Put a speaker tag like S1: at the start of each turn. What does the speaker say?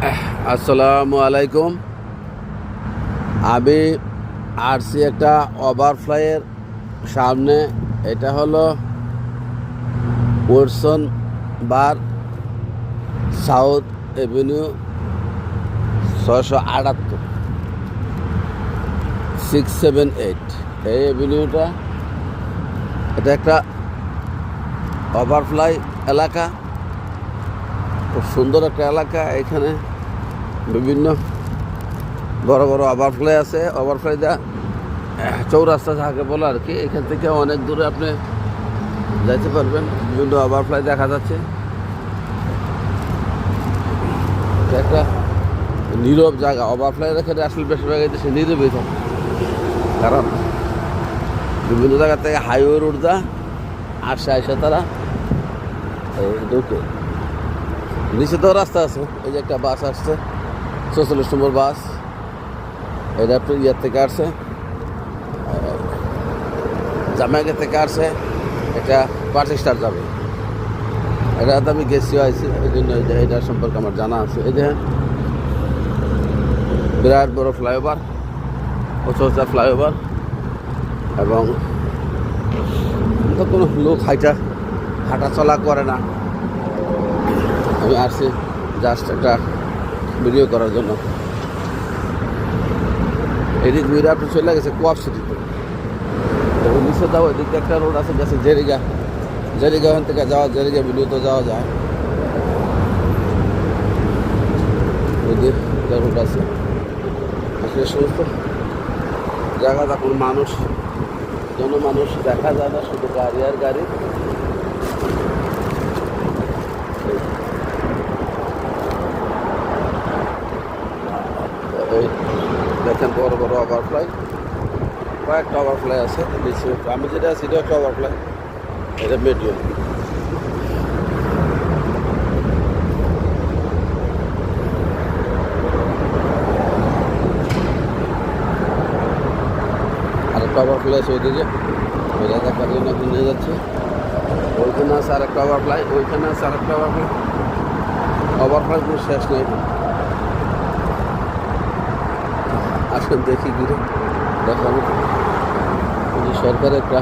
S1: আসসালামু আলাইকুম। আমি আসছি একটা ওভারফ্লাইয়ের সামনে। এটা হলো ওয়াটসন বার, সাউথ এভিনিউ 678 678 এই এভিনিউটা। এটা একটা ওভারফ্লাই এলাকা, খুব সুন্দর একটা এলাকা। এখানে বিভিন্ন বড় বড় ওভারফ্লাই আছে। ওভারফ্লাই দা চৌরাস্তা যাকে বলে আর কি, এখান থেকে অনেক দূরে আপনি যাইতে পারবেন। বিভিন্ন ওভারফ্লাই দেখা যাচ্ছে। একটা নীরব জায়গা। ওভারফ্লাইয়ের এখানে আসলে বেশিরভাগ দেশে নীরবই থাকে, কারণ বিভিন্ন জায়গা থেকে হাইওয়ে রোড দা আসে তারা ঢুকে। নিচে তো রাস্তা আছে। এই যে একটা বাস আসছে, 44 নম্বর বাস। এটা আপনার ইয়ার থেকে আসছে, জামাইকা থেকে আসছে। এটা 5 স্টার যাবে। এটা তো আমি গেছিও আইছি, এই জন্য এটার সম্পর্কে আমার জানা আছে। এই যে বিরাট বড় ফ্লাইওভার, উঁচা ফ্লাইওভার, এবং তো কোনো লোক হাঁটা চলা করে না। আমি আসছি জাস্ট একটা ভিডিও করার জন্য। এদিক ঘুরে আপনি চলে গেছে কোয়াব সিটিতে। ওই নিচে যাও, এদিক একটা রোড আছে গেছে জেরিগা ওখান থেকে যাওয়া, জেরিগা ভিডিওতে যাওয়া যায়। ওদিক একটা রোড আছে। আসলে সমস্ত জায়গাটা কোনো জনমানুষ দেখা যায় না, শুধু গাড়ি আর গাড়ি। এই দেখেন বড় বড় ওভারফ্লাই, কয়েকটা ওভারফ্লাই আছে নিচে। আমি যেটা আছি এটা একটা ওভারফ্লাই, এটা মিডিয়াম। আরেকটা ওভারফ্লাই আছে ওইদিকে, ওইটা দেখার জন্য এখন নিয়ে যাচ্ছে। ওইখানে আছে আরেকটা ওভারফ্লাই, ওইখানে আছে আরেকটা ওভারফ্লাই। ওভারফ্লাই কোনো শেষ নেই। আসলে দেখি ঘুরে দেখানো সরকারের একটা